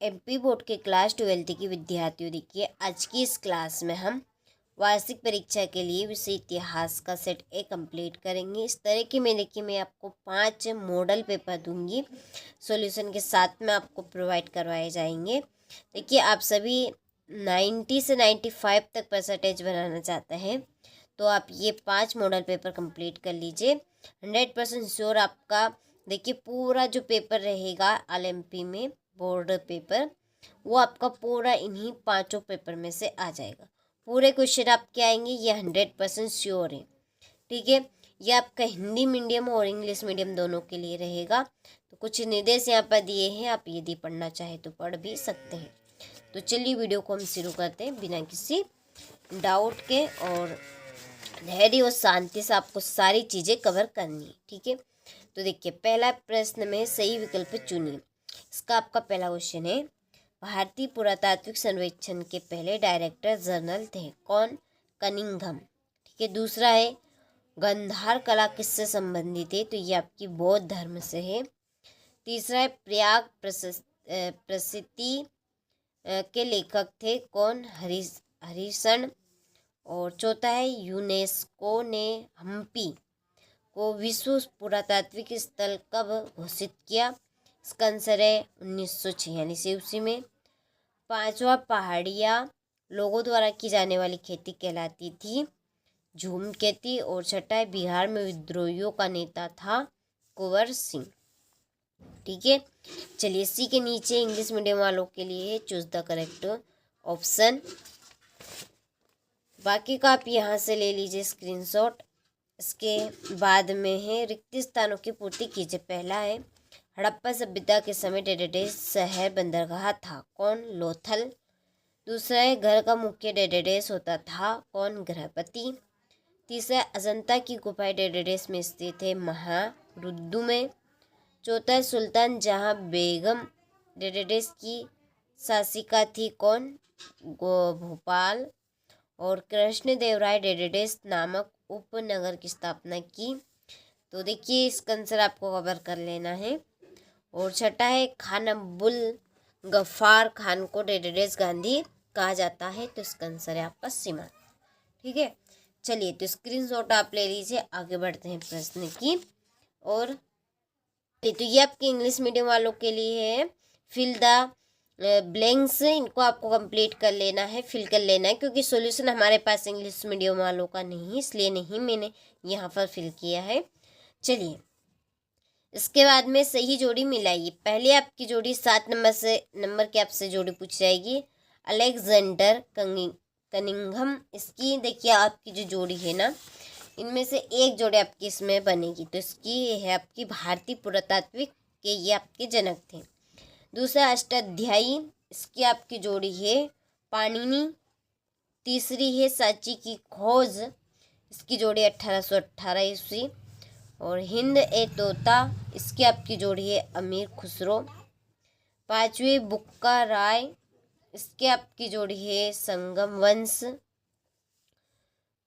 MP board के class 12 की विद्यार्थियों, देखिए आज की इस क्लास में हम वार्षिक परीक्षा के लिए विषय इतिहास का सेट ए कंप्लीट करेंगे। इस तरह की मैं आपको 5 मॉडल पेपर दूंगी, सॉल्यूशन के साथ में आपको प्रोवाइड करवाए जाएंगे। देखिए आप सभी 90 से 95 तक परसेंटेज बनाना चाहते हैं तो आप ये 5 मॉडल पेपर कंप्लीट कर लीजिए। 100% श्योर आपका देखिए पूरा जो पेपर रहेगा LMP में बोर्ड पेपर, वो आपका पूरा इन्हीं 5 पेपर में से आ जाएगा। पूरे क्वेश्चन आपके आएंगे, ये 100% श्योर है। ठीक है, ये आपका हिंदी मीडियम और इंग्लिश मीडियम दोनों के लिए रहेगा। तो कुछ निर्देश यहाँ पर दिए हैं, आप यदि पढ़ना चाहे तो पढ़ भी सकते हैं। तो चलिए वीडियो को हम शुरू करते हैं बिना किसी डाउट के, और धैर्य और शांति से आपको सारी चीज़ें कवर करनी है। ठीक है, तो देखिए पहला प्रश्न में सही विकल्प चुनिए। इसका आपका पहला क्वेश्चन है, भारतीय पुरातात्विक सर्वेक्षण के पहले डायरेक्टर जनरल थे कौन? कनिंघम। ठीक है, दूसरा है गंधार कला किससे संबंधित है? तो ये आपकी बौद्ध धर्म से है। तीसरा है प्रयाग प्रसिद्धि के लेखक थे कौन? हरिशन। और चौथा है यूनेस्को ने हम्पी को विश्व पुरातात्विक स्थल कब घोषित किया? इसका आंसर है 1946 ईस्वी में। पांचवा पहाड़िया लोगों द्वारा की जाने वाली खेती कहलाती थी झूम खेती। और छठा है बिहार में विद्रोहियों का नेता था कुंवर सिंह। ठीक है, चलिए सी के नीचे इंग्लिश मीडियम वालों के लिए चूज द करेक्ट ऑप्शन। बाकी का आप यहाँ से ले लीजिए स्क्रीनशॉट। इसके बाद में है रिक्त स्थानों की पूर्ति कीजिए। पहला है हड़प्पा सभ्यता के समय डेटाबेस शहर बंदरगाह था कौन? लोथल। दूसरा है घर का मुख्य डेटाबेस होता था कौन? गृहपति। तीसरा अजंता की गुफाएं डेटाबेस में स्थित है महारुद्दु में। चौथा है सुल्तान जहां बेगम डेटाबेस की शासिका थी कौन? भोपाल। और कृष्णदेवराय डेटाबेस नामक उपनगर की स्थापना की। तो देखिए इसका आंसर आपको कवर कर लेना है। और छठा है खान अब्दुल गफ्फार खान को डेटाबेस गांधी कहा जाता है। तो इसका आंसर है आपका सीमा। ठीक है, चलिए तो स्क्रीनशॉट आप ले लीजिए। आगे बढ़ते हैं प्रश्न की। और तो ये आपके इंग्लिश मीडियम वालों के लिए है फिल द ब्लैंक्स। इनको आपको कंप्लीट कर लेना है, फिल कर लेना है, क्योंकि सॉल्यूशन हमारे पास इंग्लिश मीडियम वालों का नहीं, इसलिए नहीं मैंने यहाँ पर फिल किया है। चलिए इसके बाद में सही जोड़ी मिलाइए। पहले आपकी जोड़ी 7 नंबर की आपसे जोड़ी पूछ जाएगी अलेक्जेंडर कनिंघम। इसकी देखिए आपकी जो जोड़ी है ना, इनमें से एक जोड़ी आपकी इसमें बनेगी। तो इसकी है आपकी भारतीय पुरातात्विक के ये आपके जनक थे। दूसरा अष्टाध्यायी, इसकी आपकी जोड़ी है पाणिनि। तीसरी है सांची की खोज, इसकी जोड़ी 1818 ईस्वी। और हिंद ए तोता, इसकी आपकी जोड़ी है अमीर खुसरो। पांचवी बुक्का राय, इसकी आपकी जोड़ी है संगम वंश।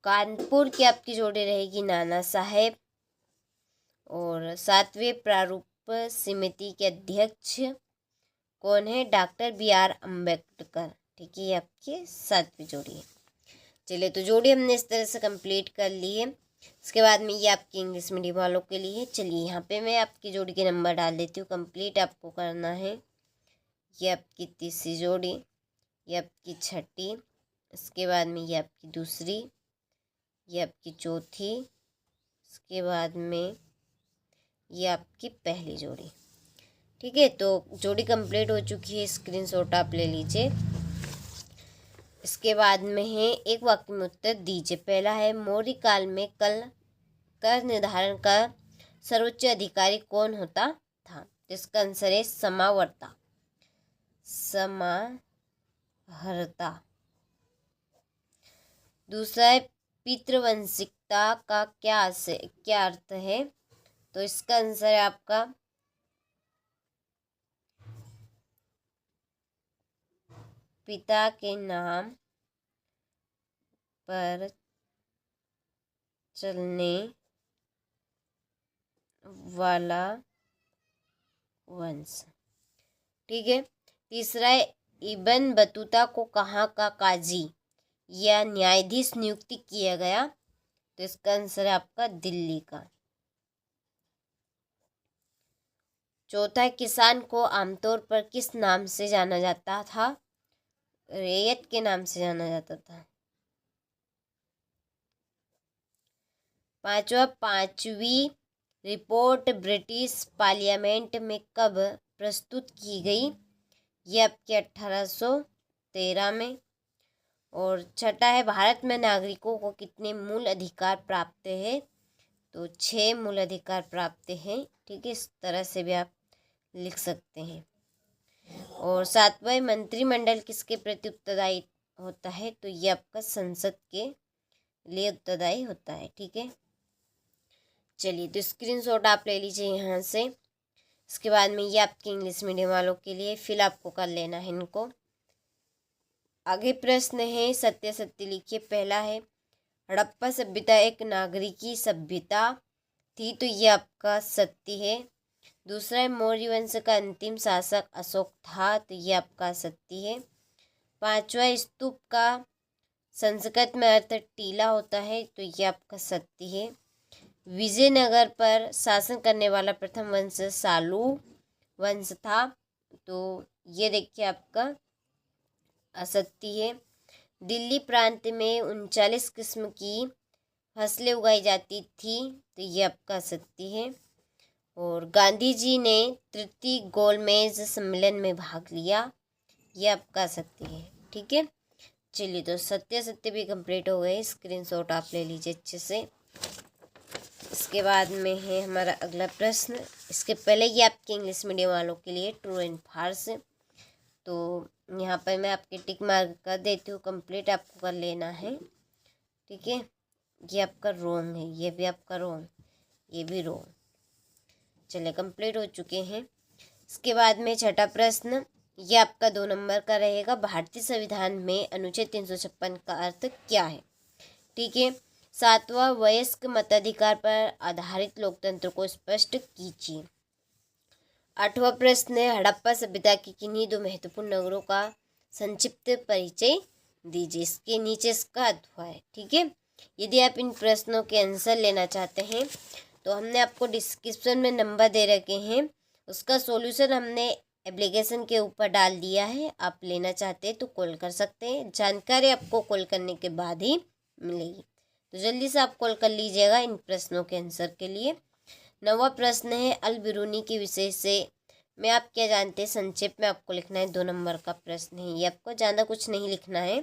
कानपुर की आपकी जोड़ी रहेगी नाना साहेब। और सातवें प्रारूप समिति के अध्यक्ष कौन है? Doctor BR Ambedkar. ठीक है, ये आपकी 7वीं जोड़ी है। चलिए तो जोड़ी हमने इस तरह से कंप्लीट कर ली है। इसके बाद में ये आपकी इंग्लिश मीडियम वालों के लिए। चलिए यहाँ पे मैं आपकी जोड़ी के नंबर डाल देती हूँ। कंप्लीट आपको करना है। ये आपकी तीसरी जोड़ी, ये आपकी छठी, इसके बाद में ये आपकी दूसरी, ये आपकी चौथी, इसके बाद में ये आपकी पहली जोड़ी। ठीक है, तो जोड़ी कंप्लीट हो चुकी है। स्क्रीनशॉट आप ले लीजिए। इसके बाद में है एक वाक्य में उत्तर दीजिए। पहला है मौर्य काल में कर निर्धारण का सर्वोच्च अधिकारी कौन होता था? इसका आंसर है समाहर्ता। दूसरा है पितृवंशिकता का क्या अर्थ है? तो इसका आंसर है आपका पिता के नाम पर चलने वाला वंश। ठीक है, तीसरा है इब्न बतूता को कहाँ का काजी या न्यायाधीश नियुक्ति किया गया, तो इसका आंसर है आपका दिल्ली का। चौथा है किसान को आमतौर पर किस नाम से जाना जाता था, रैयत के नाम से जाना जाता था। पांचवा, पांचवी रिपोर्ट ब्रिटिश पार्लियामेंट में कब प्रस्तुत की गई, ये आपके 1813 में। और छठा है भारत में नागरिकों को कितने मूल अधिकार प्राप्त है, तो 6 मूल अधिकार प्राप्त हैं। ठीक है, इस तरह से भी आप लिख सकते हैं। और सातवां मंत्रिमंडल किसके प्रति उत्तरदायी होता है, तो ये आपका संसद के लिए उत्तरदायी होता है। ठीक है, चलिए तो स्क्रीनशॉट आप ले लीजिए यहाँ से। इसके बाद में ये आपके इंग्लिश मीडियम वालों के लिए फिल आपको कर लेना है इनको। आगे प्रश्न है, सत्य सत्य लिखिए। पहला है हड़प्पा सभ्यता एक नागरिकी सभ्यता थी, तो ये आपका सत्य है। दूसरा है मौर्य वंश का अंतिम शासक अशोक था, तो ये आपका सत्य है। पांचवा स्तूप का संस्कृत में अर्थ टीला होता है, तो ये आपका सत्य है। विजयनगर पर शासन करने वाला प्रथम वंश सालू वंश था, तो ये देखिए आपका असत्य है। दिल्ली प्रांत में 39 किस्म की फसलें उगाई जाती थी, तो ये आपका सत्य है। और गांधी जी ने तृतीय गोलमेज सम्मेलन में भाग लिया, ये आपका सत्य है। ठीक है, चलिए तो सत्य सत्य भी कंप्लीट हो गए। स्क्रीनशॉट आप ले लीजिए अच्छे से। इसके बाद में है हमारा अगला प्रश्न। इसके पहले ये आपके इंग्लिश मीडियम वालों के लिए ट्रू एंड फॉल्स, तो यहाँ पर मैं आपके टिक मार्क कर देती हूँ, कंप्लीट आपको कर लेना है। ठीक है, ये आपका रोंग है, ये भी आपका रोंग, ये भी रोंग। चलिए कंप्लीट हो चुके हैं। इसके बाद में छठा प्रश्न, ये आपका 2 नंबर का रहेगा। भारतीय संविधान में अनुच्छेद 356 का अर्थ क्या है। ठीक है, सातवां वयस्क मताधिकार पर आधारित लोकतंत्र को स्पष्ट कीजिए। आठवां प्रश्न है हड़प्पा सभ्यता के किन्हीं 2 महत्वपूर्ण नगरों का संक्षिप्त परिचय दीजिए। इसके नीचे इसका अथवा है। ठीक है, यदि आप इन प्रश्नों के आंसर लेना चाहते हैं तो हमने आपको डिस्क्रिप्शन में नंबर दे रखे हैं, उसका सॉल्यूशन हमने एप्लीकेशन के ऊपर डाल दिया है। आप लेना चाहते हैं तो कॉल कर सकते हैं, जानकारी आपको कॉल करने के बाद ही मिलेगी, तो जल्दी से आप कॉल कर लीजिएगा इन प्रश्नों के आंसर के लिए। 9वां प्रश्न है अल बिरूनी के विषय से मैं आप क्या जानते हैं, संक्षेप में आपको लिखना है। 2 नंबर का प्रश्न है, ये आपको ज़्यादा कुछ नहीं लिखना है।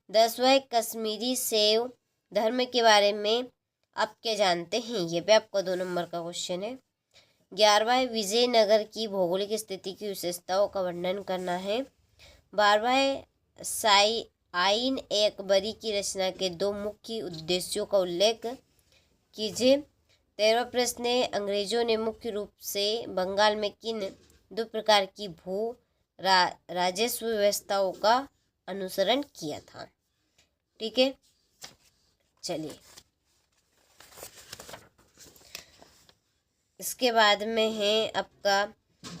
10वां है कश्मीरी सेव धर्म के बारे में आप क्या जानते हैं, ये भी आपको 2 नंबर का क्वेश्चन है। 11वां है विजयनगर की भौगोलिक स्थिति की विशेषताओं का वर्णन करना है। 12वां है आइन ए अकबरी की रचना के 2 मुख्य उद्देश्यों का उल्लेख कीजिए। 13वां प्रश्न है अंग्रेजों ने मुख्य रूप से बंगाल में किन 2 प्रकार की राजस्व व्यवस्थाओं का अनुसरण किया था। ठीक है, चलिए इसके बाद में है आपका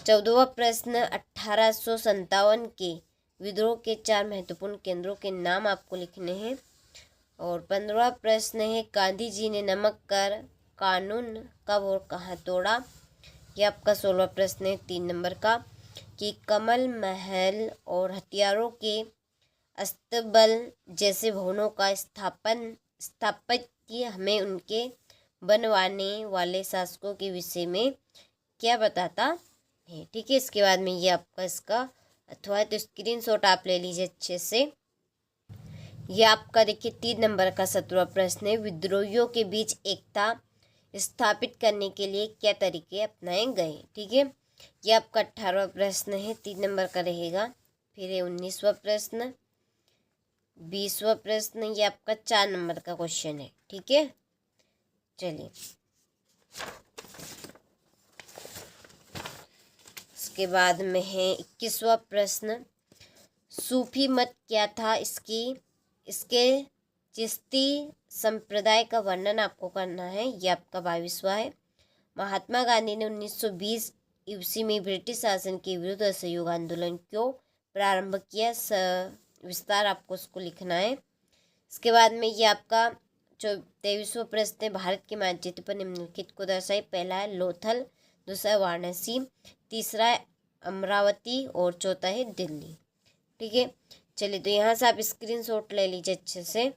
14वां प्रश्न 1857 के विद्रोह के 4 महत्वपूर्ण केंद्रों के नाम आपको लिखने हैं। और 15वां प्रश्न है गांधी जी ने नमक कर कानून कब और कहाँ तोड़ा, ये आपका 16वां प्रश्न है 3 नंबर का। कि कमल महल और हथियारों के अस्तबल जैसे भवनों का स्थापत्य हमें उनके बनवाने वाले शासकों के विषय में क्या बताता है। ठीक है, इसके बाद में ये आपका इसका अथवा है, तो स्क्रीनशॉट आप ले लीजिए अच्छे से। ये आपका देखिए 3 नंबर का 17वां प्रश्न है विद्रोहियों के बीच एकता स्थापित करने के लिए क्या तरीके अपनाए गए। ठीक है, ये आपका 18वां प्रश्न है 3 नंबर का रहेगा। फिर है 19वां प्रश्न, 20वां प्रश्न, ये आपका 4 नंबर का क्वेश्चन है। ठीक है, चलिए इसके बाद में है 21वां प्रश्न सूफी मत क्या था, इसके चिश्ती संप्रदाय का वर्णन आपको करना है। ये आपका 22वां है। महात्मा गांधी ने 1920 यूसी में ब्रिटिश शासन के विरुद्ध असहयोग आंदोलन क्यों प्रारंभ किया? विस्तार आपको उसको लिखना है। इसके बाद में ये आपका 23वां प्रश्न है, भारत के मानचित्र पर निम्नलिखित को दर्शाए। पहला है लोथल, दूसरा है वाराणसी, तीसरा है अमरावती और चौथा है दिल्ली। ठीक है, चलिए तो यहाँ से आप स्क्रीनशॉट ले लीजिए अच्छे से।